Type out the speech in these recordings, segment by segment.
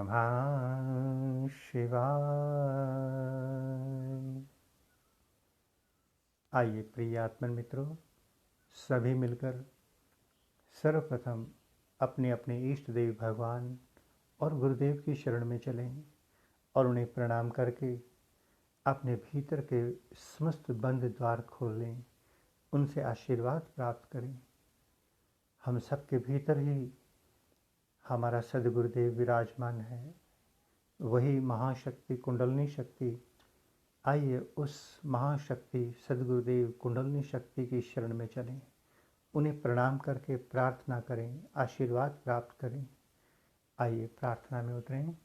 नमः शिवाय। आइए प्रिय आत्मन मित्रों, सभी मिलकर सर्वप्रथम अपने अपने इष्ट देव भगवान और गुरुदेव की शरण में चलें और उन्हें प्रणाम करके अपने भीतर के समस्त बंद द्वार खोल लें, उनसे आशीर्वाद प्राप्त करें। हम सबके भीतर ही हमारा सद्गुरुदेव विराजमान है, वही महाशक्ति कुंडलनी शक्ति। आइए उस महाशक्ति सद्गुरुदेव कुंडलनी शक्ति की शरण में चलें, उन्हें प्रणाम करके प्रार्थना करें, आशीर्वाद प्राप्त करें। आइए प्रार्थना में उतरें।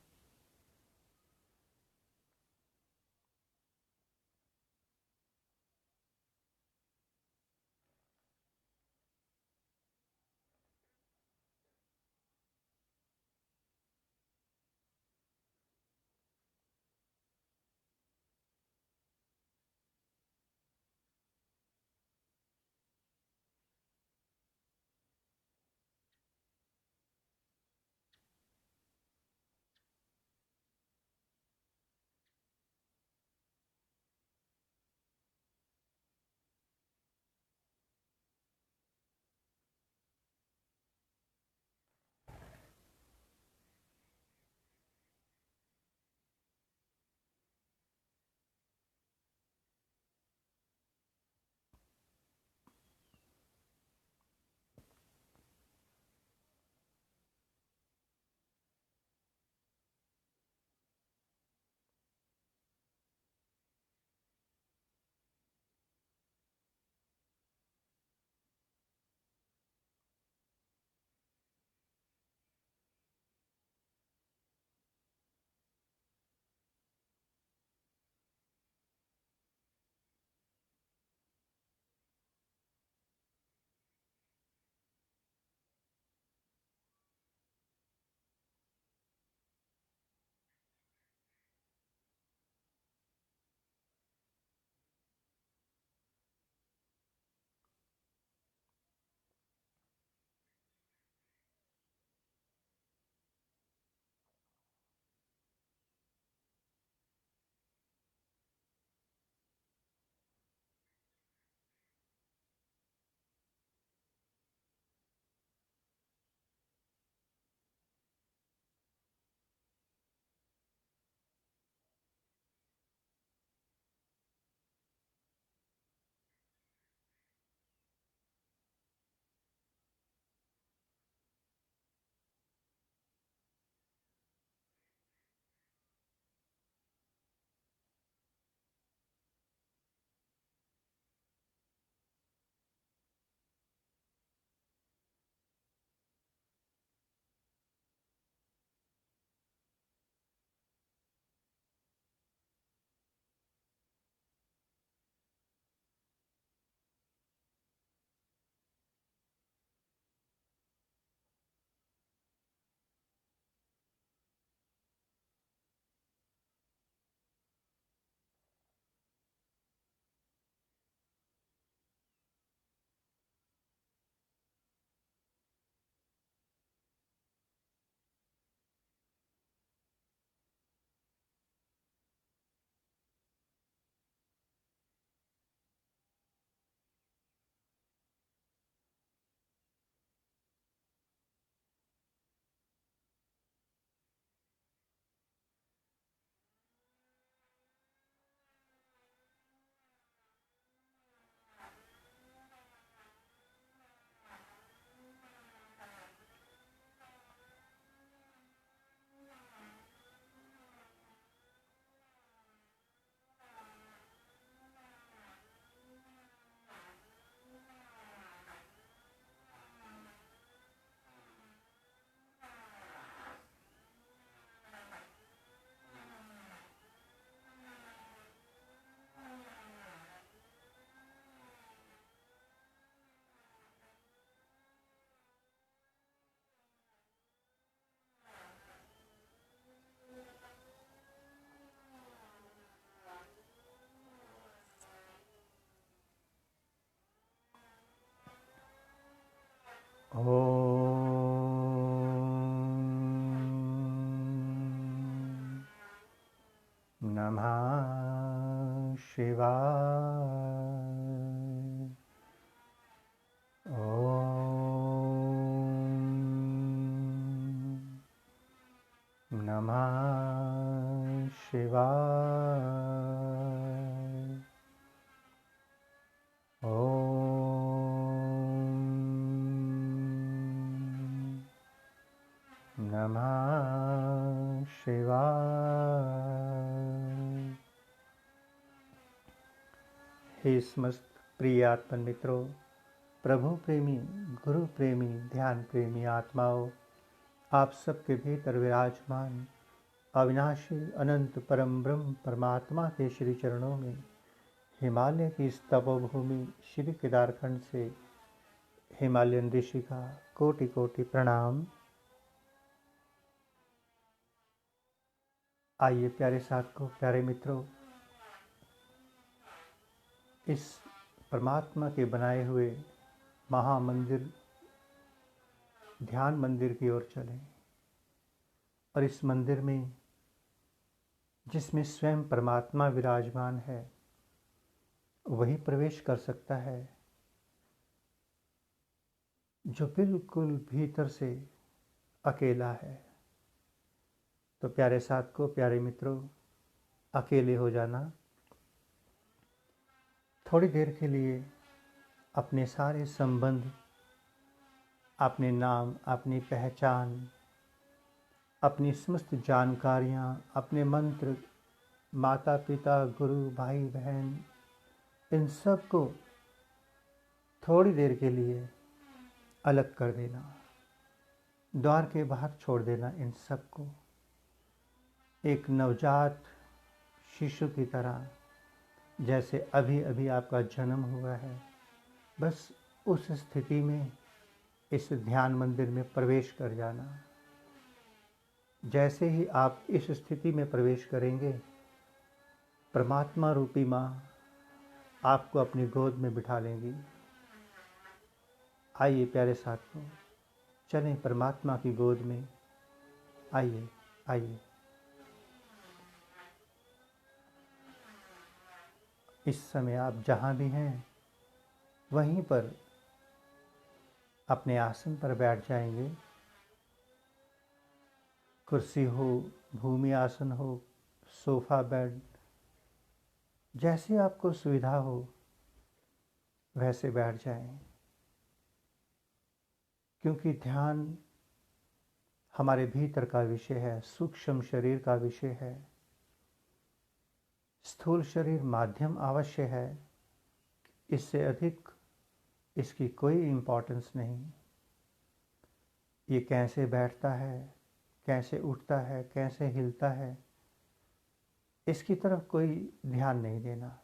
नमः शिवाय। ॐ नमः शिवाय। ॐ नमः शिवाय। हे समस्त प्रिय आत्मन मित्रों, प्रभु प्रेमी, गुरु प्रेमी, ध्यान प्रेमी आत्माओं, आप सबके भीतर विराजमान अविनाशी अनंत परम ब्रह्म परमात्मा के श्री चरणों में हिमालय की इस तपोभूमि श्री केदारखंड से हिमालयन ऋषि का कोटि कोटि प्रणाम। आइए प्यारे साथियों, प्यारे मित्रों, इस परमात्मा के बनाए हुए महामंदिर ध्यान मंदिर की ओर चलें और इस मंदिर में जिसमें स्वयं परमात्मा विराजमान है वही प्रवेश कर सकता है, जो बिल्कुल भीतर से अकेला है। तो प्यारे साथियों, प्यारे मित्रों, अकेले हो जाना, थोड़ी देर के लिए अपने सारे संबंध, अपने नाम, अपनी पहचान, अपनी समस्त जानकारियाँ, अपने मंत्र, माता पिता, गुरु, भाई बहन, इन सब को थोड़ी देर के लिए अलग कर देना, द्वार के बाहर छोड़ देना। इन सब को एक नवजात शिशु की तरह, जैसे अभी अभी आपका जन्म हुआ है, बस उस स्थिति में इस ध्यान मंदिर में प्रवेश कर जाना। जैसे ही आप इस स्थिति में प्रवेश करेंगे, परमात्मा रूपी माँ आपको अपनी गोद में बिठा लेंगी। आइए प्यारे साथियों, चलें परमात्मा की गोद में। आइए आइए। इस समय आप जहाँ भी हैं वहीं पर अपने आसन पर बैठ जाएंगे। कुर्सी हो, भूमि आसन हो, सोफा, बेड, जैसे आपको सुविधा हो वैसे बैठ जाएं। क्योंकि ध्यान हमारे भीतर का विषय है, सूक्ष्म शरीर का विषय है। स्थूल शरीर माध्यम अवश्य है, इससे अधिक इसकी कोई इम्पोर्टेंस नहीं। ये कैसे बैठता है, कैसे उठता है, कैसे हिलता है, इसकी तरफ कोई ध्यान नहीं देना।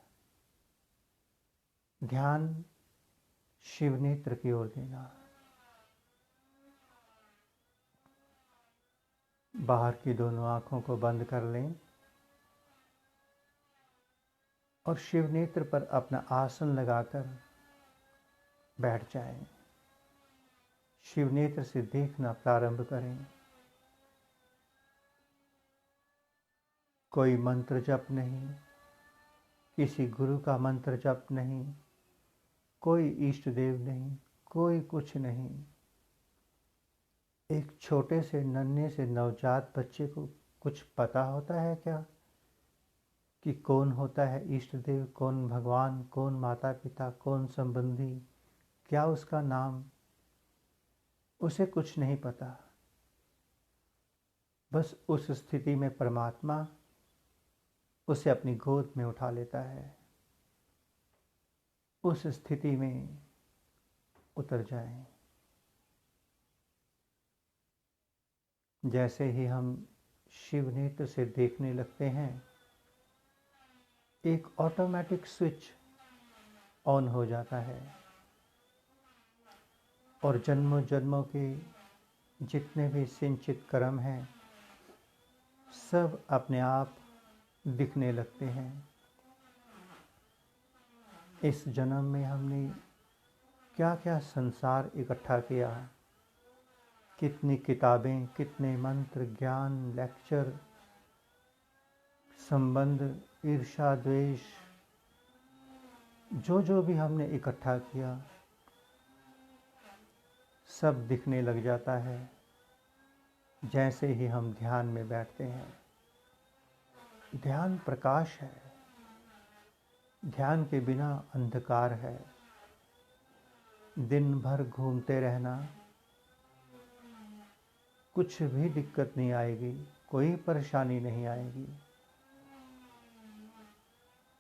ध्यान शिव नेत्र की ओर देना। बाहर की दोनों आंखों को बंद कर लें और शिव नेत्र पर अपना आसन लगाकर बैठ जाएं। शिव नेत्र से देखना प्रारंभ करें। कोई मंत्र जप नहीं, किसी गुरु का मंत्र जप नहीं, कोई इष्ट देव नहीं, कोई कुछ नहीं। एक छोटे से नन्हे से नवजात बच्चे को कुछ पता होता है क्या कि कौन होता है इष्ट देव, कौन भगवान, कौन माता पिता, कौन संबंधी, क्या उसका नाम? उसे कुछ नहीं पता। बस उस स्थिति में परमात्मा उसे अपनी गोद में उठा लेता है। उस स्थिति में उतर जाएं। जैसे ही हम शिव नेत्र से देखने लगते हैं, एक ऑटोमेटिक स्विच ऑन हो जाता है और जन्मों जन्मों के जितने भी संचित कर्म हैं सब अपने आप दिखने लगते हैं। इस जन्म में हमने क्या क्या संसार इकट्ठा किया, कितनी किताबें, कितने मंत्र, ज्ञान, लेक्चर, संबंध, ईर्ष्या, द्वेष, जो भी हमने इकट्ठा किया सब दिखने लग जाता है जैसे ही हम ध्यान में बैठते हैं। ध्यान प्रकाश है, ध्यान के बिना अंधकार है। दिन भर घूमते रहना, कुछ भी दिक्कत नहीं आएगी, कोई परेशानी नहीं आएगी।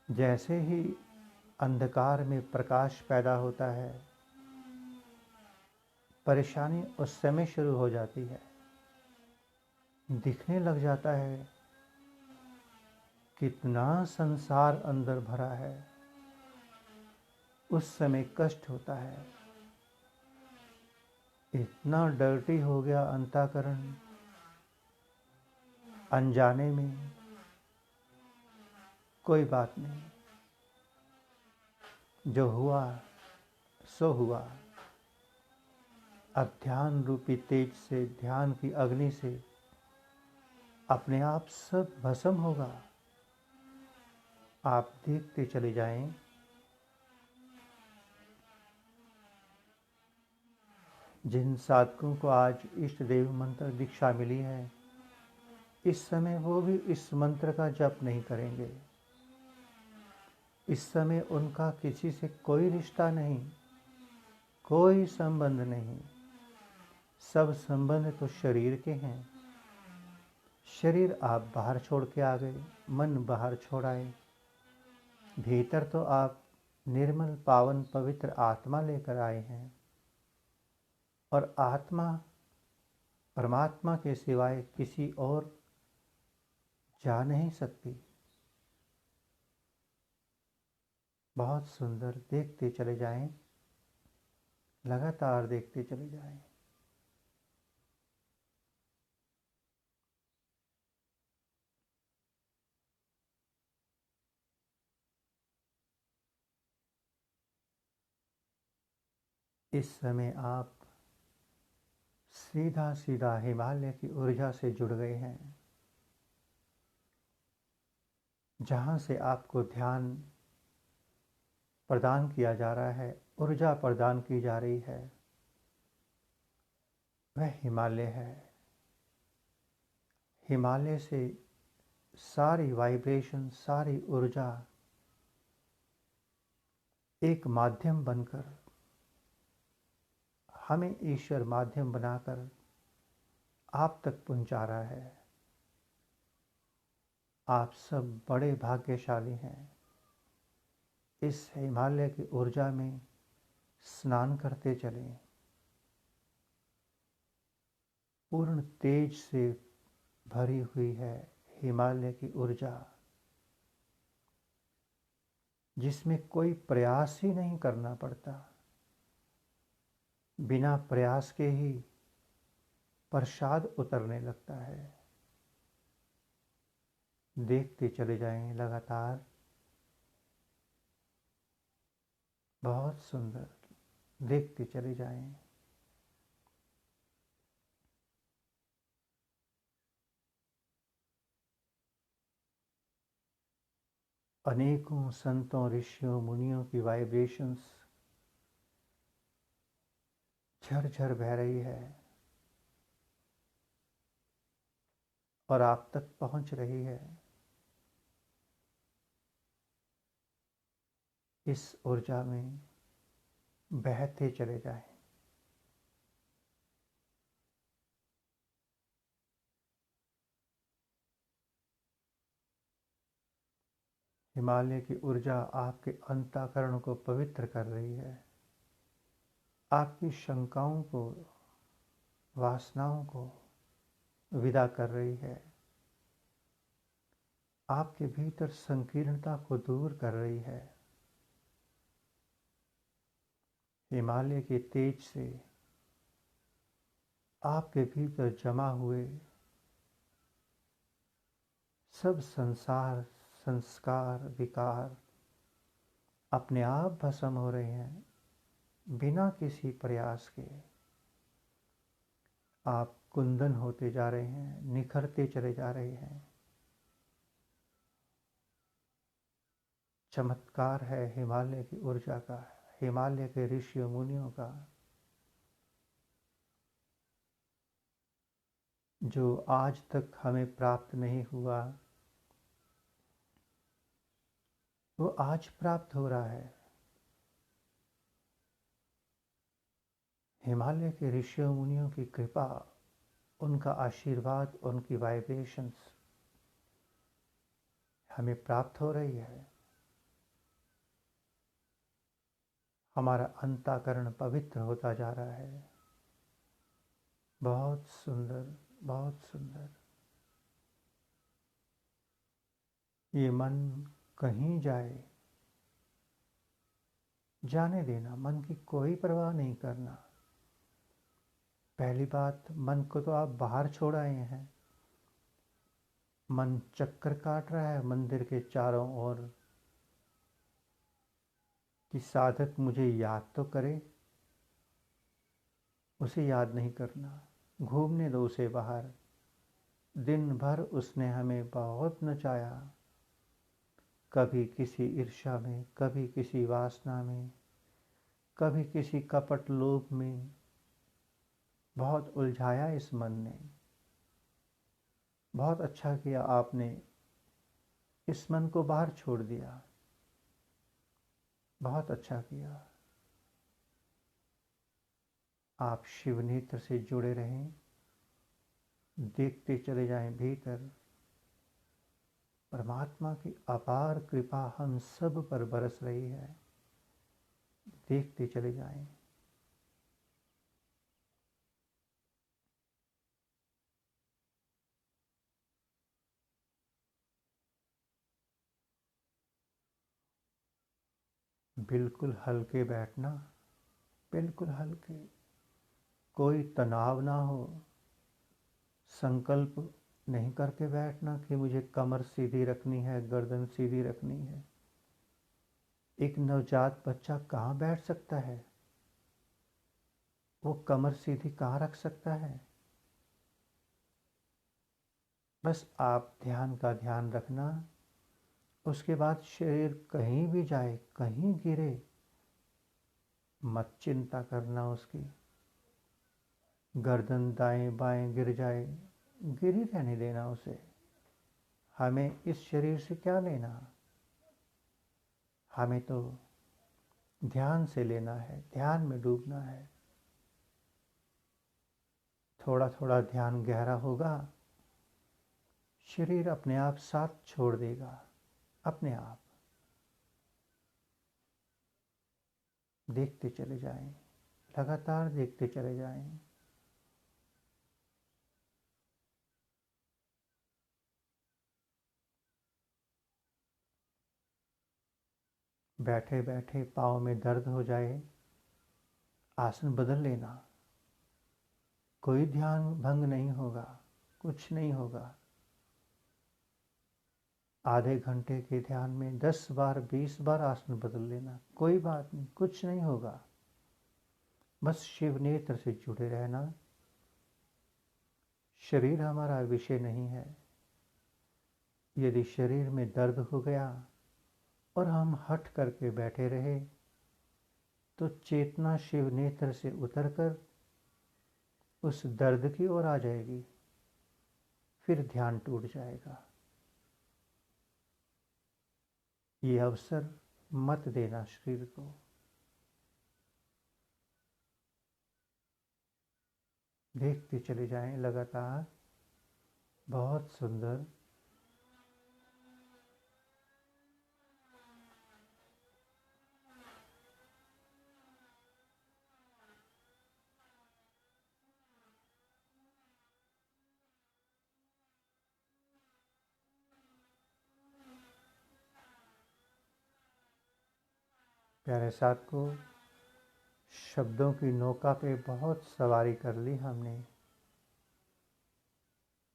जैसे ही अंधकार में प्रकाश पैदा होता है, परेशानी उस समय शुरू हो जाती है। दिखने लग जाता है कितना संसार अंदर भरा है। उस समय कष्ट होता है, इतना डर्टी हो गया अंतःकरण अनजाने में। कोई बात नहीं, जो हुआ सो हुआ। अब ध्यान रूपी तेज से, ध्यान की अग्नि से अपने आप सब भस्म होगा। आप देखते चले जाएं। जिन साधकों को आज इष्ट देव मंत्र दीक्षा मिली है, इस समय वो भी इस मंत्र का जप नहीं करेंगे। इस समय उनका किसी से कोई रिश्ता नहीं, कोई संबंध नहीं। सब संबंध तो शरीर के हैं। शरीर आप बाहर छोड़ के आ गए, मन बाहर छोड़ आए। भीतर तो आप निर्मल, पावन, पवित्र आत्मा लेकर आए हैं। और आत्मा परमात्मा के सिवाय किसी और जा नहीं सकती। बहुत सुंदर, देखते चले जाएं, लगातार देखते चले जाएं। इस समय आप सीधा सीधा हिमालय की ऊर्जा से जुड़ गए हैं, जहाँ से आपको ध्यान प्रदान किया जा रहा है, ऊर्जा प्रदान की जा रही है, वह हिमालय है। हिमालय से सारी वाइब्रेशन, सारी ऊर्जा एक माध्यम बनकर, हमें ईश्वर माध्यम बनाकर आप तक पहुंचा रहा है। आप सब बड़े भाग्यशाली हैं। इस हिमालय की ऊर्जा में स्नान करते चलें। पूर्ण तेज से भरी हुई है हिमालय की ऊर्जा, जिसमें कोई प्रयास ही नहीं करना पड़ता। बिना प्रयास के ही प्रसाद उतरने लगता है। देखते चले जाएं लगातार। बहुत सुंदर, देखते चले जाएं। अनेकों संतों, ऋषियों, मुनियों की वाइब्रेशंस झरझर बह रही है और आप तक पहुंच रही है। इस ऊर्जा में बहते चले जाएं। हिमालय की ऊर्जा आपके अंतःकरण को पवित्र कर रही है, आपकी शंकाओं को, वासनाओं को विदा कर रही है, आपके भीतर संकीर्णता को दूर कर रही है। हिमालय के तेज से आपके भीतर जमा हुए सब संसार, संस्कार, विकार अपने आप भस्म हो रहे हैं, बिना किसी प्रयास के। आप कुंदन होते जा रहे हैं, निखरते चले जा रहे हैं। चमत्कार है हिमालय की ऊर्जा का, हिमालय के ऋषियों मुनियों का, जो आज तक हमें प्राप्त नहीं हुआ वो आज प्राप्त हो रहा है। हिमालय के ऋषियों मुनियों की कृपा, उनका आशीर्वाद, उनकी वाइब्रेशंस हमें प्राप्त हो रही है। हमारा अंतःकरण पवित्र होता जा रहा है। बहुत सुंदर, बहुत सुंदर। ये मन कहीं जाए, जाने देना, मन की कोई परवाह नहीं करना। पहली बात, मन को तो आप बाहर छोड़ आए हैं। मन चक्कर काट रहा है मंदिर के चारों ओर कि साधक मुझे याद तो करे। उसे याद नहीं करना, घूमने दो उसे बाहर। दिन भर उसने हमें बहुत नचाया, कभी किसी ईर्ष्या में, कभी किसी वासना में, कभी किसी कपट लोभ में। बहुत उलझाया इस मन ने। बहुत अच्छा किया आपने इस मन को बाहर छोड़ दिया। बहुत अच्छा किया। आप शिव नेत्र से जुड़े रहें, देखते चले जाएं भीतर। परमात्मा की अपार कृपा हम सब पर बरस रही है, देखते चले जाएं। बिल्कुल हल्के बैठना, बिल्कुल हल्के, कोई तनाव ना हो। संकल्प नहीं करके बैठना कि मुझे कमर सीधी रखनी है, गर्दन सीधी रखनी है। एक नवजात बच्चा कहाँ बैठ सकता है? वो कमर सीधी कहाँ रख सकता है? बस आप ध्यान का ध्यान रखना। उसके बाद शरीर कहीं भी जाए, कहीं गिरे, मत चिंता करना उसकी। गर्दन दाएं बाएं गिर जाए, गिरी रहने देना उसे। हमें इस शरीर से क्या लेना? हमें तो ध्यान से लेना है, ध्यान में डूबना है। थोड़ा थोड़ा ध्यान गहरा होगा, शरीर अपने आप साथ छोड़ देगा, अपने आप। देखते चले जाएं, लगातार देखते चले जाएं। बैठे बैठे पाँव में दर्द हो जाए, आसन बदल लेना। कोई ध्यान भंग नहीं होगा, कुछ नहीं होगा। आधे घंटे के ध्यान में 10 बार 20 बार आसन बदल लेना, कोई बात नहीं, कुछ नहीं होगा। बस शिव नेत्र से जुड़े रहना। शरीर हमारा विषय नहीं है। यदि शरीर में दर्द हो गया और हम हट करके बैठे रहे तो चेतना शिव नेत्र से उतरकर उस दर्द की ओर आ जाएगी, फिर ध्यान टूट जाएगा। ये अवसर मत देना शरीर को। देखते चले जाएं लगातार। बहुत सुंदर। प्यारे साथ को, शब्दों की नौका पे बहुत सवारी कर ली हमने।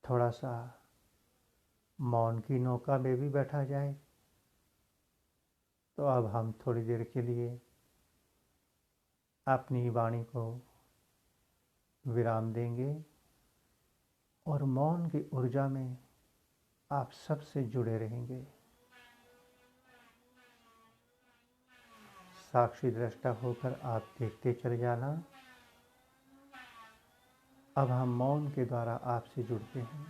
थोड़ा सा मौन की नौका में भी बैठा जाए। तो अब हम थोड़ी देर के लिए अपनी वाणी को विराम देंगे और मौन की ऊर्जा में आप सबसे जुड़े रहेंगे। साक्षी दृष्टा होकर आप देखते चले जाना। अब हम मौन के द्वारा आपसे जुड़ते हैं।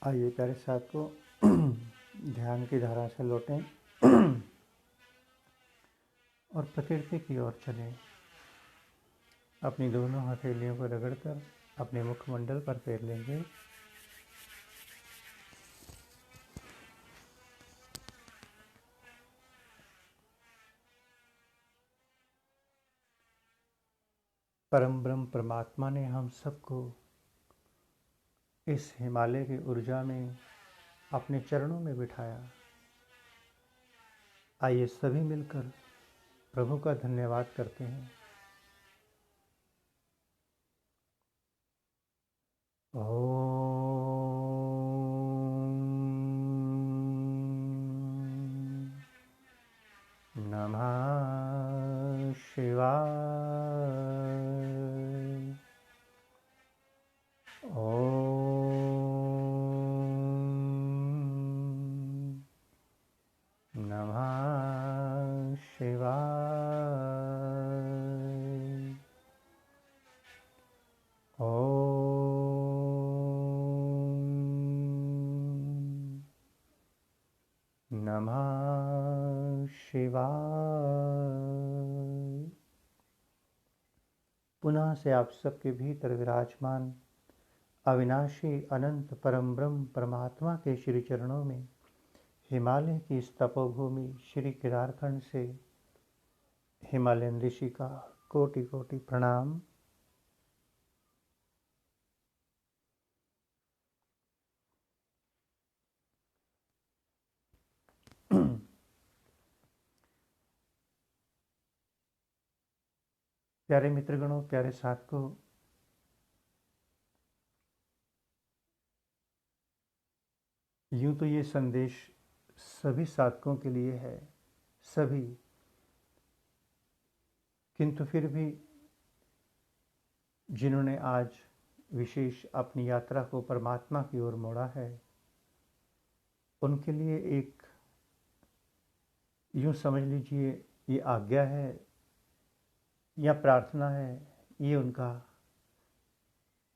आइए प्यारे साथ को ध्यान की धारा से लौटें और प्रकृति की ओर चलें। अपनी दोनों हथेलियों को रगड़कर अपने मुखमंडल पर फेर लेंगे। परम ब्रह्म परमात्मा ने हम सबको इस हिमालय की ऊर्जा में अपने चरणों में बिठाया। आइए सभी मिलकर प्रभु का धन्यवाद करते हैं। ओम नमः शिवाय। ओम नमः शिवाय। ओम नमः शिवाय। पुनः से आप सबके भीतर विराजमान अविनाशी अनंत परम ब्रह्म परमात्मा के श्री चरणों में हिमालय की इस तपोभूमि श्री केदारखंड से हिमालयन ऋषि का कोटि कोटि प्रणाम। प्यारे मित्रगणों, प्यारे साथों, यूं तो ये संदेश सभी साधकों के लिए है, सभी, किंतु फिर भी जिन्होंने आज विशेष अपनी यात्रा को परमात्मा की ओर मोड़ा है, उनके लिए एक यूं समझ लीजिए ये आज्ञा है या प्रार्थना है, ये उनका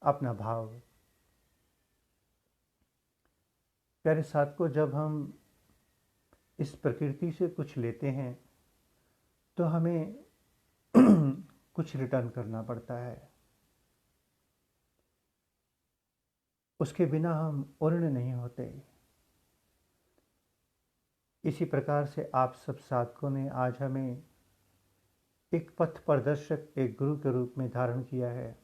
अपना भाव। प्यारे साथों, जब हम इस प्रकृति से कुछ लेते हैं तो हमें कुछ रिटर्न करना पड़ता है। उसके बिना हम पूर्ण नहीं होते। इसी प्रकार से आप सब साधकों ने आज हमें एक पथ प्रदर्शक, एक गुरु के रूप में धारण किया है।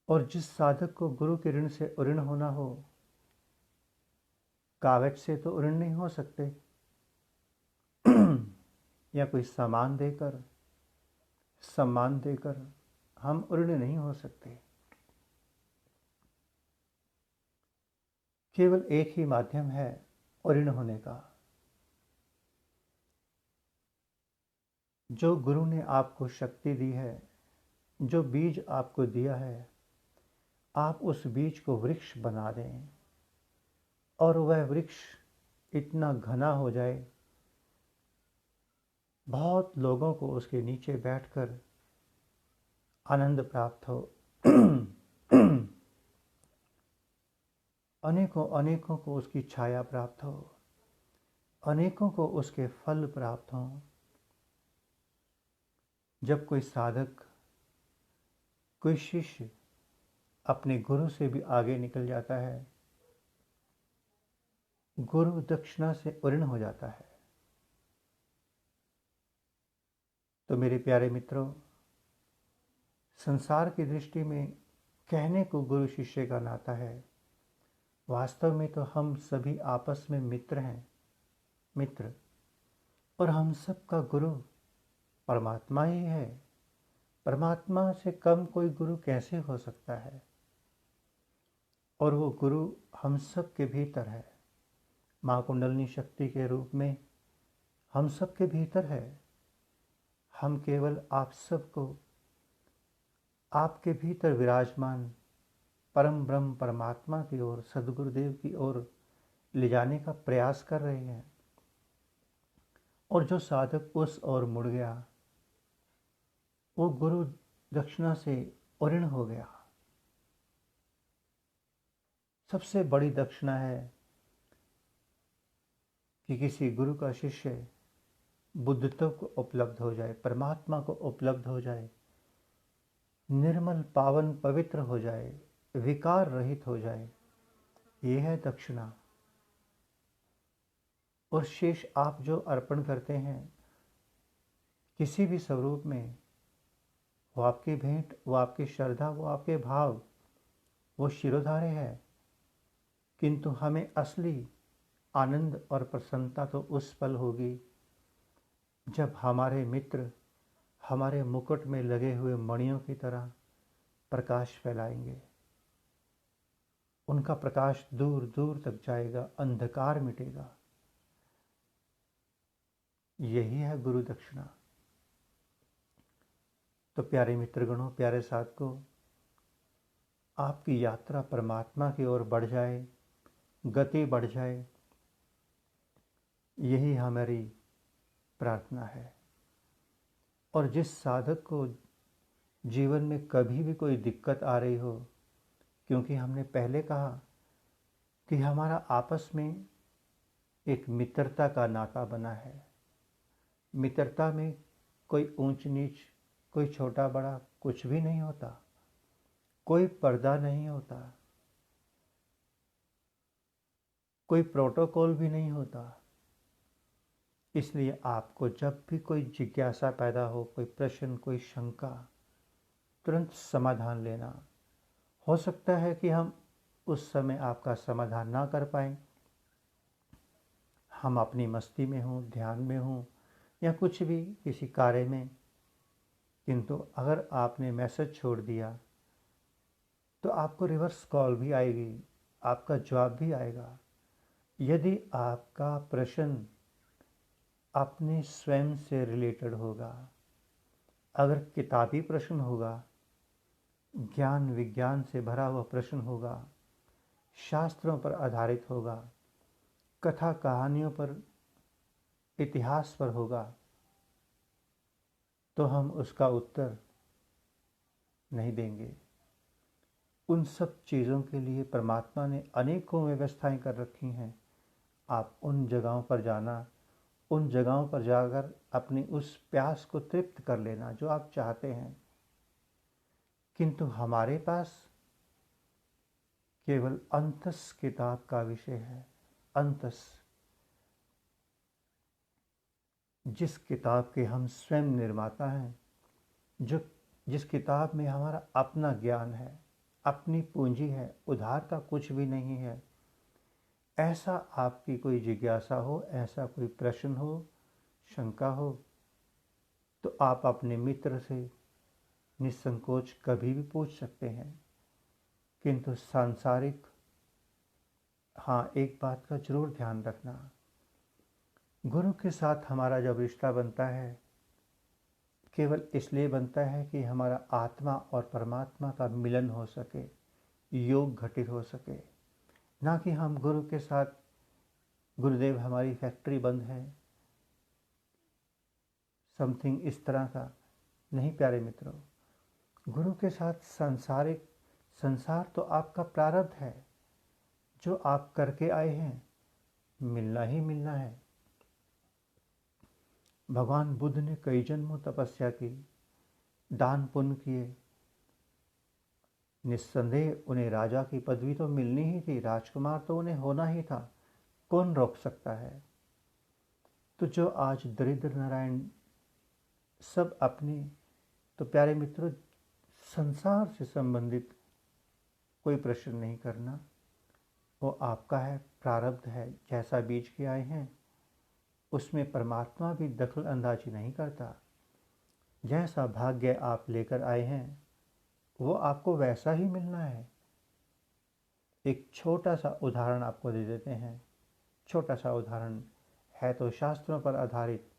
और जिस साधक को गुरु के ऋण से उऋण होना हो, कागज से तो उऋण नहीं हो सकते या कोई सम्मान देकर हम उऋण नहीं हो सकते। केवल एक ही माध्यम है उऋण होने का। जो गुरु ने आपको शक्ति दी है, जो बीज आपको दिया है, आप उस बीज को वृक्ष बना दें और वह वृक्ष इतना घना हो जाए, बहुत लोगों को उसके नीचे बैठकर आनंद प्राप्त हो। अनेकों अनेकों को उसकी छाया प्राप्त हो, अनेकों को उसके फल प्राप्त हों। जब कोई साधक, कोई शिष्य अपने गुरु से भी आगे निकल जाता है, गुरु दक्षिणा से उऋण हो जाता है। तो मेरे प्यारे मित्रों, संसार की दृष्टि में कहने को गुरु शिष्य का नाता है, वास्तव में तो हम सभी आपस में मित्र हैं, मित्र। और हम सब का गुरु परमात्मा ही है। परमात्मा से कम कोई गुरु कैसे हो सकता है? और वो गुरु हम सब के भीतर है, माँ कुंडलिनी शक्ति के रूप में हम सब के भीतर है। हम केवल आप सबको आपके भीतर विराजमान परम ब्रह्म परमात्मा की ओर, सदगुरुदेव की ओर ले जाने का प्रयास कर रहे हैं। और जो साधक उस ओर मुड़ गया, वो गुरु दक्षिणा से उऋण हो गया। सबसे बड़ी दक्षिणा है कि किसी गुरु का शिष्य बुद्धत्व को उपलब्ध हो जाए, परमात्मा को उपलब्ध हो जाए, निर्मल पावन पवित्र हो जाए, विकार रहित हो जाए। ये है दक्षिणा। और शेष आप जो अर्पण करते हैं किसी भी स्वरूप में, वो आपकी भेंट, वो आपकी श्रद्धा, वो आपके भाव, वो शिरोधार्य है। किंतु हमें असली आनंद और प्रसन्नता तो उस पल होगी जब हमारे मित्र हमारे मुकुट में लगे हुए मणियों की तरह प्रकाश फैलाएंगे। उनका प्रकाश दूर दूर तक जाएगा, अंधकार मिटेगा। यही है गुरु दक्षिणा। तो प्यारे मित्रगणों, प्यारे साधकों, आपकी यात्रा परमात्मा की ओर बढ़ जाए, गति बढ़ जाए, यही हमारी प्रार्थना है। और जिस साधक को जीवन में कभी भी कोई दिक्कत आ रही हो, क्योंकि हमने पहले कहा कि हमारा आपस में एक मित्रता का नाता बना है। मित्रता में कोई ऊंच नीच, कोई छोटा बड़ा कुछ भी नहीं होता, कोई पर्दा नहीं होता, कोई प्रोटोकॉल भी नहीं होता। इसलिए आपको जब भी कोई जिज्ञासा पैदा हो, कोई प्रश्न, कोई शंका, तुरंत समाधान लेना। हो सकता है कि हम उस समय आपका समाधान ना कर पाएं, हम अपनी मस्ती में हों, ध्यान में हों, या कुछ भी किसी कार्य में। किंतु अगर आपने मैसेज छोड़ दिया तो आपको रिवर्स कॉल भी आएगी, आपका जवाब भी आएगा। यदि आपका प्रश्न अपने स्वयं से रिलेटेड होगा, अगर किताबी प्रश्न होगा, ज्ञान विज्ञान से भरा हुआ प्रश्न होगा, शास्त्रों पर आधारित होगा, कथा कहानियों पर, इतिहास पर होगा, तो हम उसका उत्तर नहीं देंगे। उन सब चीज़ों के लिए परमात्मा ने अनेकों व्यवस्थाएं कर रखी हैं। आप उन जगहों पर जाना, उन जगहों पर जाकर अपनी उस प्यास को तृप्त कर लेना जो आप चाहते हैं। किंतु हमारे पास केवल अंतस किताब का विषय है। अंतस, जिस किताब के हम स्वयं निर्माता हैं, जो जिस किताब में हमारा अपना ज्ञान है, अपनी पूंजी है, उधार का कुछ भी नहीं है। ऐसा आपकी कोई जिज्ञासा हो, ऐसा कोई प्रश्न हो, शंका हो, तो आप अपने मित्र से निसंकोच कभी भी पूछ सकते हैं। किंतु सांसारिक, हाँ, एक बात का जरूर ध्यान रखना, गुरु के साथ हमारा जब रिश्ता बनता है, केवल इसलिए बनता है कि हमारा आत्मा और परमात्मा का मिलन हो सके, योग घटित हो सके। ना कि हम गुरु के साथ, गुरुदेव हमारी फैक्ट्री बंद है, समथिंग इस तरह का नहीं। प्यारे मित्रों, गुरु के साथ सांसारिक, संसार तो आपका प्रारब्ध है, जो आप करके आए हैं, मिलना ही मिलना है। भगवान बुद्ध ने कई जन्मों तपस्या की, दान पुण्य किए, निस्संदेह उन्हें राजा की पदवी तो मिलनी ही थी, राजकुमार तो उन्हें होना ही था, कौन रोक सकता है। तो जो आज दरिद्र नारायण सब अपने, तो प्यारे मित्रों, संसार से संबंधित कोई प्रश्न नहीं करना, वो आपका है, प्रारब्ध है। जैसा बीज के आए हैं उसमें परमात्मा भी दखल अंदाजी नहीं करता। जैसा भाग्य आप लेकर आए हैं वो आपको वैसा ही मिलना है। एक छोटा सा उदाहरण आपको दे देते हैं, छोटा सा उदाहरण है तो शास्त्रों पर आधारित,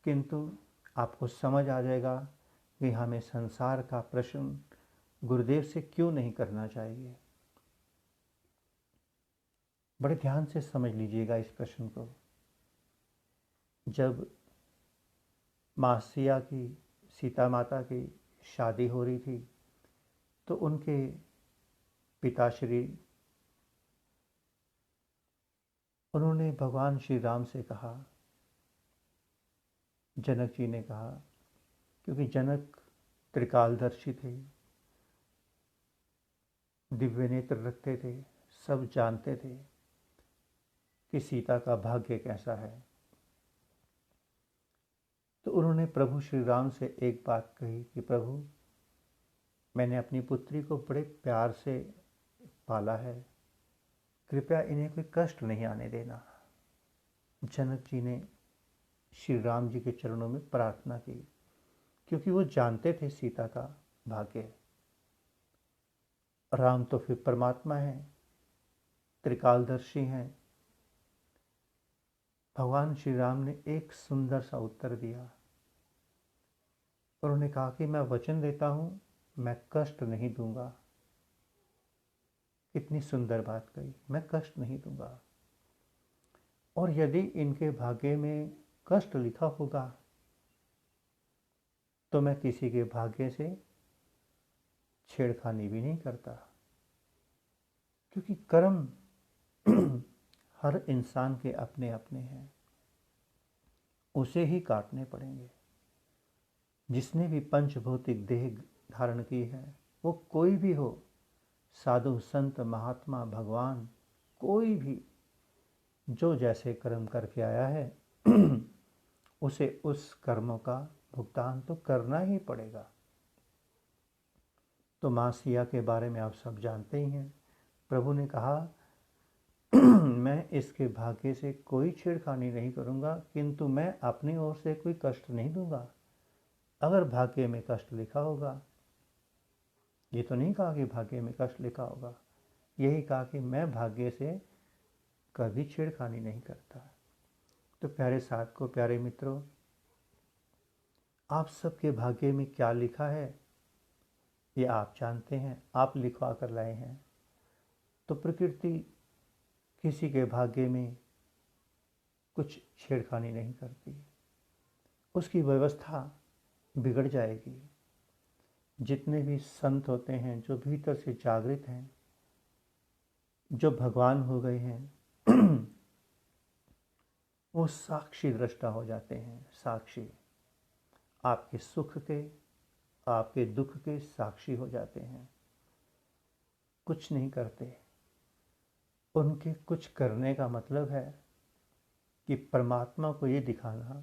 किंतु आपको समझ आ जाएगा कि हमें संसार का प्रश्न गुरुदेव से क्यों नहीं करना चाहिए। बड़े ध्यान से समझ लीजिएगा इस प्रश्न को। जब माँ सिया की, सीता माता की शादी हो रही थी, तो उनके पिताश्री उन्होंने भगवान श्री राम से कहा, जनक जी ने कहा, क्योंकि जनक त्रिकालदर्शी थे, दिव्य नेत्र रखते थे, सब जानते थे कि सीता का भाग्य कैसा है। तो उन्होंने प्रभु श्री राम से एक बात कही कि प्रभु, मैंने अपनी पुत्री को बड़े प्यार से पाला है, कृपया इन्हें कोई कष्ट नहीं आने देना। जनक जी ने श्री राम जी के चरणों में प्रार्थना की, क्योंकि वो जानते थे सीता का भाग्य। राम तो फिर परमात्मा है, त्रिकालदर्शी हैं। भगवान श्री राम ने एक सुंदर सा उत्तर दिया। उन्होंने कहा कि मैं वचन देता हूं, मैं कष्ट नहीं दूंगा। कितनी सुंदर बात कही, मैं कष्ट नहीं दूंगा। और यदि इनके भाग्य में कष्ट लिखा होगा तो मैं किसी के भाग्य से छेड़खानी भी नहीं करता, क्योंकि कर्म हर इंसान के अपने अपने हैं, उसे ही काटने पड़ेंगे। जिसने भी पंचभौतिक देह धारण की है, वो कोई भी हो, साधु संत महात्मा भगवान, कोई भी जो जैसे कर्म करके आया है उसे उस कर्मों का भुगतान तो करना ही पड़ेगा। तो माँ सिया के बारे में आप सब जानते ही हैं। प्रभु ने कहा मैं इसके भाग्य से कोई छेड़खानी नहीं करूँगा, किंतु मैं अपनी ओर से कोई कष्ट नहीं दूंगा। अगर भाग्य में कष्ट लिखा होगा, ये तो नहीं कहा कि भाग्य में कष्ट लिखा होगा, यही कहा कि मैं भाग्य से कभी छेड़खानी नहीं करता। तो प्यारे साथ को, प्यारे मित्रों, आप सबके भाग्य में क्या लिखा है ये आप जानते हैं, आप लिखवा कर लाए हैं। तो प्रकृति किसी के भाग्य में कुछ छेड़खानी नहीं करती, उसकी व्यवस्था बिगड़ जाएगी। जितने भी संत होते हैं जो भीतर से जागृत हैं, जो भगवान हो गए हैं वो साक्षी दृष्टा हो जाते हैं। साक्षी, आपके सुख के, आपके दुख के साक्षी हो जाते हैं। कुछ नहीं करते। उनके कुछ करने का मतलब है कि परमात्मा को ये दिखाना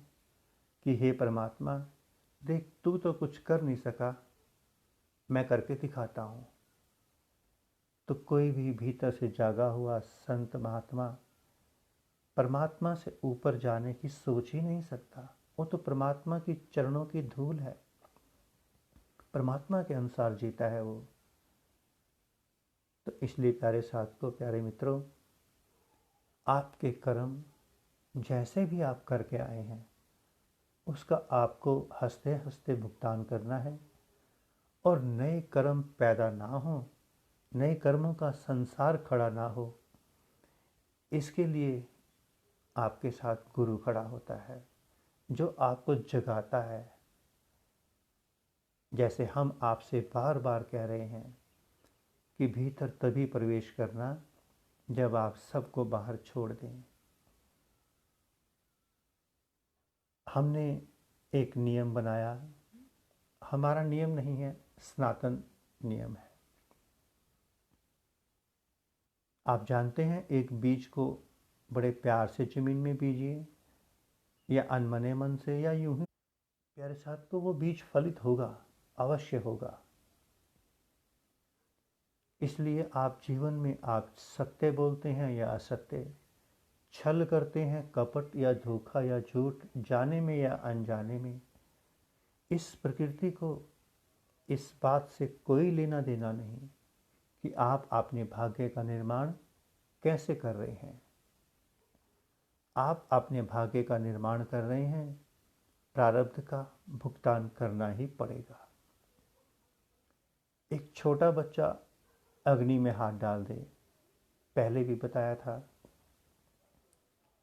कि हे परमात्मा, देख तू तो कुछ कर नहीं सका, मैं करके दिखाता हूँ। तो कोई भी भीतर से जागा हुआ संत महात्मा परमात्मा से ऊपर जाने की सोच ही नहीं सकता। वो तो परमात्मा की चरणों की धूल है, परमात्मा के अनुसार जीता है वो। तो इसलिए प्यारे साथ को, प्यारे मित्रों, आपके कर्म जैसे भी आप करके आए हैं उसका आपको हंसते हंसते भुगतान करना है। और नए कर्म पैदा ना हो, नए कर्मों का संसार खड़ा ना हो, इसके लिए आपके साथ गुरु खड़ा होता है, जो आपको जगाता है। जैसे हम आपसे बार बार कह रहे हैं कि भीतर तभी प्रवेश करना जब आप सबको बाहर छोड़ दें। हमने एक नियम बनाया, हमारा नियम नहीं है, सनातन नियम है। आप जानते हैं, एक बीज को बड़े प्यार से ज़मीन में बीजिए, या अनमने मन से, या यूं ही प्यारे साथ, तो वो बीज फलित होगा, अवश्य होगा। इसलिए आप जीवन में आप सत्य बोलते हैं या असत्य, छल करते हैं, कपट या धोखा या झूठ, जाने में या अनजाने में, इस प्रकृति को इस बात से कोई लेना देना नहीं कि आप अपने भाग्य का निर्माण कैसे कर रहे हैं। आप अपने भाग्य का निर्माण कर रहे हैं, प्रारब्ध का भुगतान करना ही पड़ेगा। एक छोटा बच्चा अग्नि में हाथ डाल दे, पहले भी बताया था,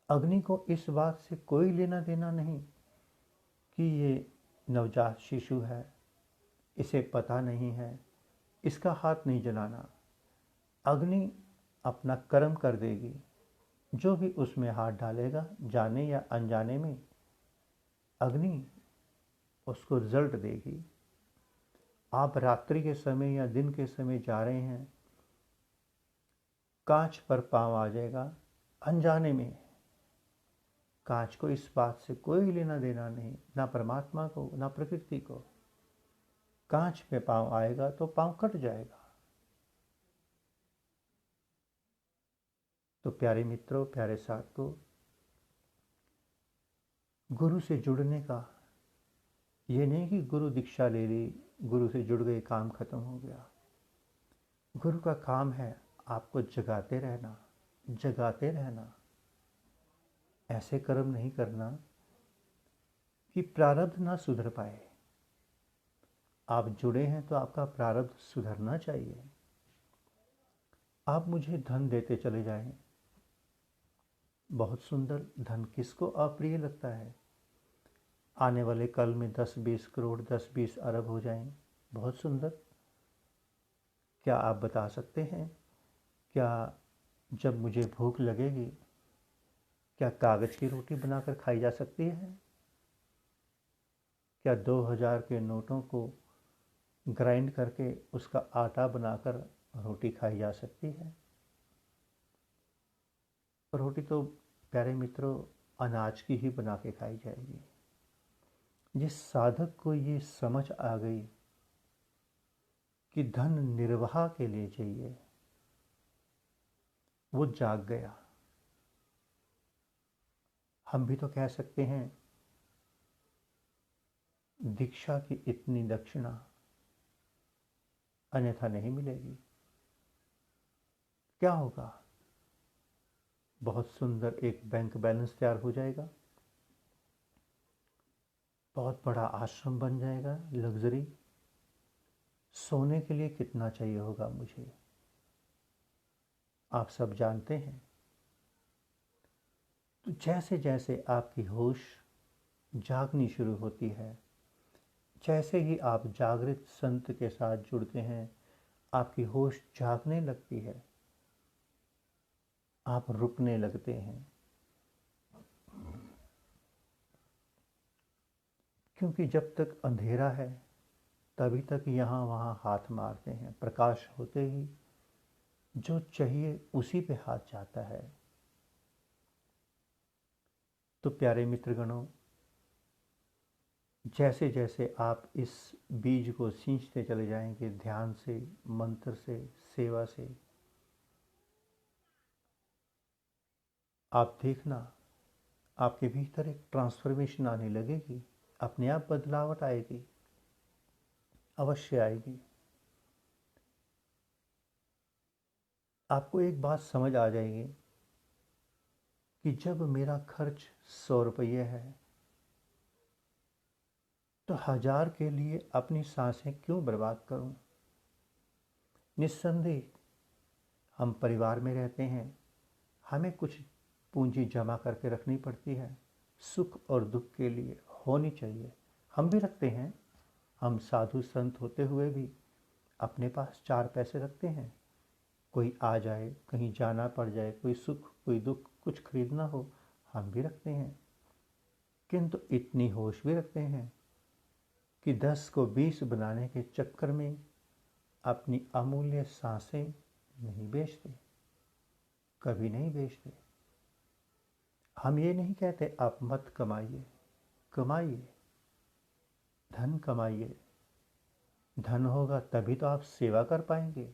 अग्नि को इस बात से कोई लेना देना नहीं कि ये नवजात शिशु है, इसे पता नहीं है, इसका हाथ नहीं जलाना। अग्नि अपना कर्म कर देगी, जो भी उसमें हाथ डालेगा, जाने या अनजाने में, अग्नि उसको रिजल्ट देगी। आप रात्रि के समय या दिन के समय जा रहे हैं, कांच पर पांव आ जाएगा अनजाने में। कांच को इस बात से कोई लेना देना नहीं, ना परमात्मा को ना प्रकृति को। कांच पे पांव आएगा तो पांव कट जाएगा। तो प्यारे मित्रों, प्यारे साथियों, गुरु से जुड़ने का ये नहीं कि गुरु दीक्षा ले ली, गुरु से जुड़ गए, काम खत्म हो गया। गुरु का काम है आपको जगाते रहना, जगाते रहना। ऐसे कर्म नहीं करना कि प्रारब्ध ना सुधर पाए। आप जुड़े हैं तो आपका प्रारब्ध सुधरना चाहिए। आप मुझे धन देते चले जाएं, बहुत सुंदर। धन किसको अप्रिय लगता है? आने वाले कल में 10-20 करोड़, 10-20 अरब हो जाएं, बहुत सुंदर। क्या आप बता सकते हैं, क्या जब मुझे भूख लगेगी, क्या कागज़ की रोटी बनाकर खाई जा सकती है? क्या 2000 के नोटों को ग्राइंड करके उसका आटा बनाकर रोटी खाई जा सकती है? रोटी तो प्यारे मित्रों अनाज की ही बना के खाई जाएगी। जिस साधक को ये समझ आ गई कि धन निर्वाह के लिए चाहिए, वो जाग गया। हम भी तो कह सकते हैं, दीक्षा की इतनी दक्षिणा अन्यथा नहीं मिलेगी। क्या होगा? बहुत सुंदर एक बैंक बैलेंस तैयार हो जाएगा, बहुत बड़ा आश्रम बन जाएगा, लग्जरी। सोने के लिए कितना चाहिए होगा मुझे, आप सब जानते हैं। तो जैसे जैसे आपकी होश जागनी शुरू होती है, जैसे ही आप जागृत संत के साथ जुड़ते हैं, आपकी होश जागने लगती है, आप रुकने लगते हैं। क्योंकि जब तक अंधेरा है तभी तक यहाँ वहाँ हाथ मारते हैं, प्रकाश होते ही जो चाहिए उसी पे हाथ जाता है। तो प्यारे मित्रगणों, जैसे जैसे आप इस बीज को सींचते चले जाएंगे, ध्यान से, मंत्र से, सेवा से, आप देखना आपके भीतर एक ट्रांसफॉर्मेशन आने लगेगी, अपने आप बदलावट आएगी, अवश्य आएगी। आपको एक बात समझ आ जाएगी कि जब मेरा खर्च 100 रुपये है तो 1000 के लिए अपनी सांसें क्यों बर्बाद करूं? निस्संदेह हम परिवार में रहते हैं, हमें कुछ पूंजी जमा करके रखनी पड़ती है, सुख और दुख के लिए होनी चाहिए। हम भी रखते हैं, हम साधु संत होते हुए भी अपने पास 4 पैसे रखते हैं। कोई आ जाए, कहीं जाना पड़ जाए, कोई सुख कोई दुख, कुछ खरीदना हो, हम भी रखते हैं। किंतु इतनी होश भी रखते हैं कि 10 को 20 बनाने के चक्कर में अपनी अमूल्य सांसें नहीं बेचते, कभी नहीं बेचते। हम ये नहीं कहते आप मत कमाइए, कमाइए, धन कमाइए। धन होगा तभी तो आप सेवा कर पाएंगे,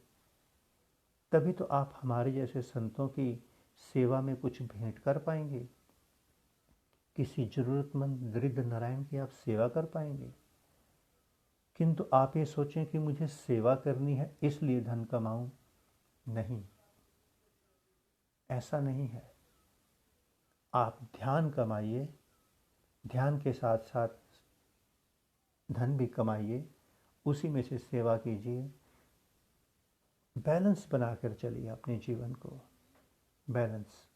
तभी तो आप हमारे जैसे संतों की सेवा में कुछ भेंट कर पाएंगे, किसी जरूरतमंद दरिद्र नारायण की आप सेवा कर पाएंगे। किंतु आप ये सोचें कि मुझे सेवा करनी है इसलिए धन कमाऊं, नहीं, ऐसा नहीं है। आप ध्यान कमाइए, ध्यान के साथ साथ धन भी कमाइए, उसी में से सेवा कीजिए। बैलेंस बनाकर चलिए अपने जीवन को, बैलेंस।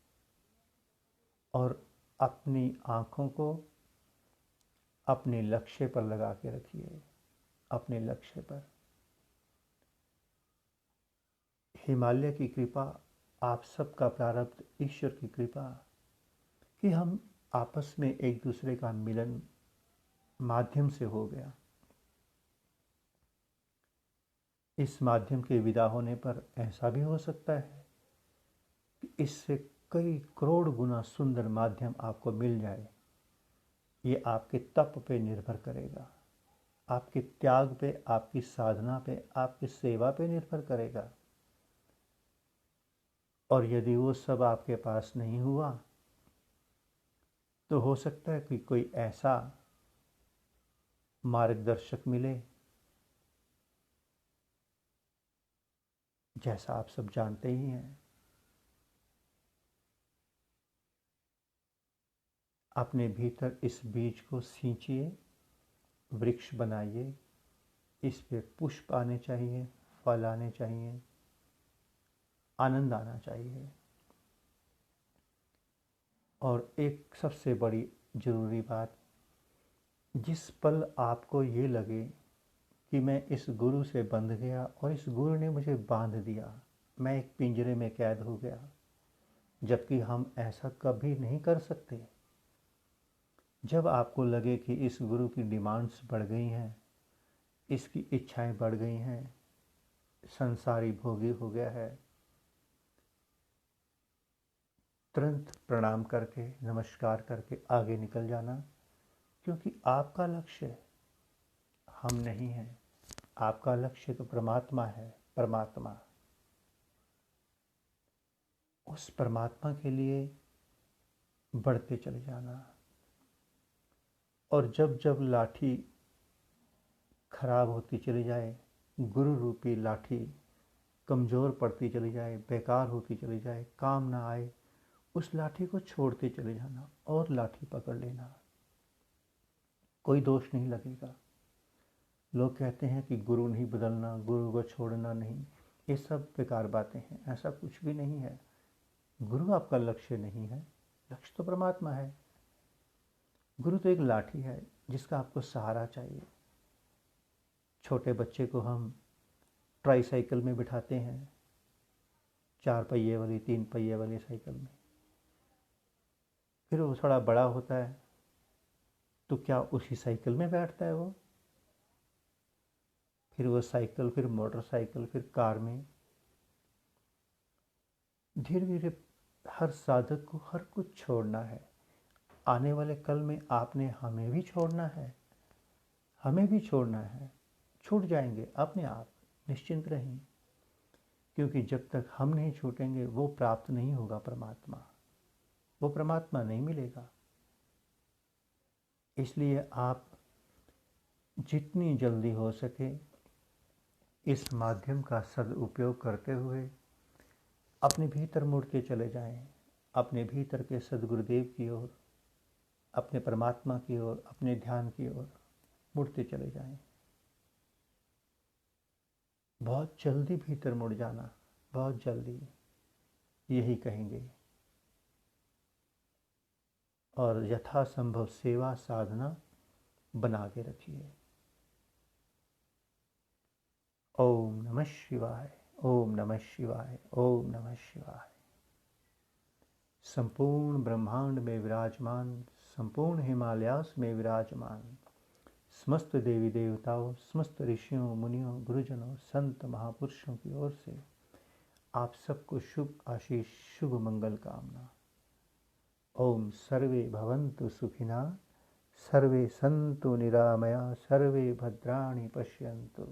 और अपनी आँखों को अपने लक्ष्य पर लगा के रखिए, अपने लक्ष्य पर। हिमालय की कृपा आप सबका प्रारब्ध, ईश्वर की कृपा कि हम आपस में एक दूसरे का मिलन माध्यम से हो गया। इस माध्यम के विदा होने पर ऐसा भी हो सकता है कि इससे कई करोड़ गुना सुंदर माध्यम आपको मिल जाए। ये आपके तप पे निर्भर करेगा, आपके त्याग पे, आपकी साधना पे, आपकी सेवा पे निर्भर करेगा। और यदि वो सब आपके पास नहीं हुआ तो हो सकता है कि कोई ऐसा मार्गदर्शक मिले, जैसा आप सब जानते ही हैं। अपने भीतर इस बीज को सींचिए, वृक्ष बनाइए, इस पे पुष्प आने चाहिए, फल आने चाहिए, आनंद आना चाहिए। और एक सबसे बड़ी ज़रूरी बात, जिस पल आपको ये लगे कि मैं इस गुरु से बंध गया और इस गुरु ने मुझे बांध दिया, मैं एक पिंजरे में कैद हो गया, जबकि हम ऐसा कभी नहीं कर सकते। जब आपको लगे कि इस गुरु की डिमांड्स बढ़ गई हैं, इसकी इच्छाएं बढ़ गई हैं, संसारी भोगी हो गया है, तुरंत प्रणाम करके, नमस्कार करके आगे निकल जाना। क्योंकि आपका लक्ष्य हम नहीं हैं, आपका लक्ष्य तो परमात्मा है। परमात्मा, उस परमात्मा के लिए बढ़ते चले जाना। और जब जब लाठी खराब होती चली जाए, गुरु रूपी लाठी कमज़ोर पड़ती चली जाए, बेकार होती चली जाए, काम ना आए, उस लाठी को छोड़ते चले जाना और लाठी पकड़ लेना। कोई दोष नहीं लगेगा। लोग कहते हैं कि गुरु नहीं बदलना, गुरु को छोड़ना नहीं, ये सब बेकार बातें हैं। ऐसा कुछ भी नहीं है। गुरु आपका लक्ष्य नहीं है, लक्ष्य तो परमात्मा है। गुरु तो एक लाठी है जिसका आपको सहारा चाहिए। छोटे बच्चे को हम ट्राईसाइकिल में बिठाते हैं, 4 पहिए वाली, 3 पहिए वाली साइकिल में। फिर वो थोड़ा बड़ा होता है तो क्या उसी साइकिल में बैठता है वो? फिर वो साइकिल, फिर मोटरसाइकिल, फिर कार में। धीरे धीरे हर साधक को हर कुछ छोड़ना है। आने वाले कल में आपने हमें भी छोड़ना है, हमें भी छोड़ना है। छूट जाएंगे अपने आप, निश्चिंत रहें। क्योंकि जब तक हम नहीं छूटेंगे वो प्राप्त नहीं होगा परमात्मा, वो परमात्मा नहीं मिलेगा। इसलिए आप जितनी जल्दी हो सके इस माध्यम का सदुपयोग करते हुए अपने भीतर मुड़ के चले जाएं, अपने भीतर के सदगुरुदेव की ओर, अपने परमात्मा की ओर, अपने ध्यान की ओर मुड़ते चले जाएं। बहुत जल्दी भीतर मुड़ जाना, बहुत जल्दी, यही कहेंगे। और यथासंभव सेवा साधना बना के रखिए। ओम नमः शिवाय, ओम नमः शिवाय, ओम नमः शिवाय। संपूर्ण ब्रह्मांड में विराजमान, संपूर्ण हिमालयास में विराजमान समस्त देवी देवताओं, समस्त ऋषियों, मुनियों, गुरुजनों, संत महापुरुषों की ओर से आप सबको शुभ आशीष, शुभ मंगल कामना। ओम सर्वे भवन्तु सुखिना, सर्वे सन्तु निरामया, सर्वे भद्राणि पश्यन्तु,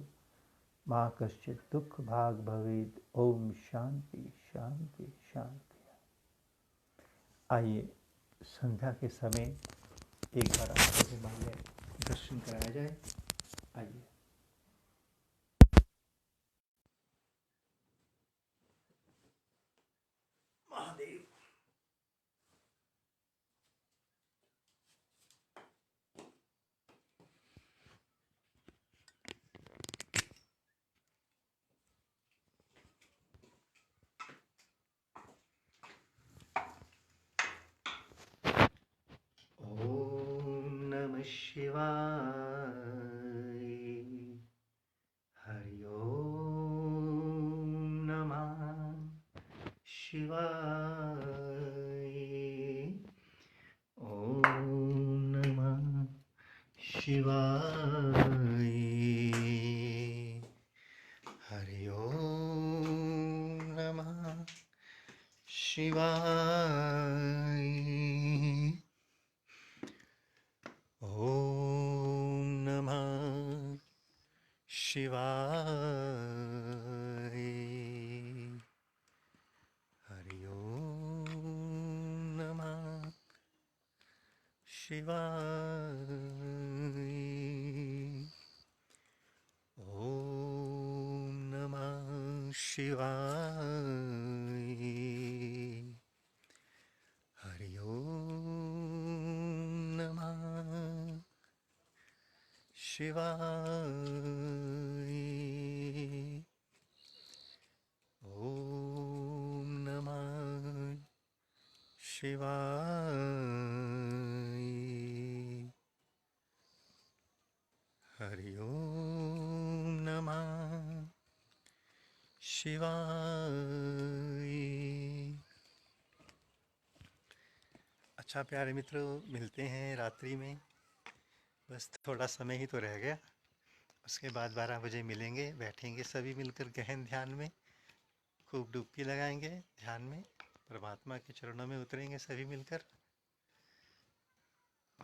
माँ कश्चित् दुख भाग भवेत्। ओम शांति शांति शांति। आइए संध्या के समय एक बार आपको हिमालय दर्शन कराया जाए। आइए। महादेव। ओम नमः शिवाय। हरि ओम नमः शिवाय। ओम नमः शिवाय। हरि ओम नमः शिवाय। ओम नमः शिवाय। हरि ओम नमः शिवाय। ओम नमः शिवाय। हरि ओम नमः शिवाय। ओम नमः शिवाय। हरि ओम नमः शिवाय। अच्छा प्यारे मित्रों, मिलते हैं रात्रि में। बस थोड़ा समय ही तो रह गया, उसके बाद 12 बजे मिलेंगे, बैठेंगे सभी मिलकर गहन ध्यान में, खूब डुबकी लगाएंगे ध्यान में, परमात्मा के चरणों में उतरेंगे सभी मिलकर।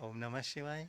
ओम नमः शिवाय।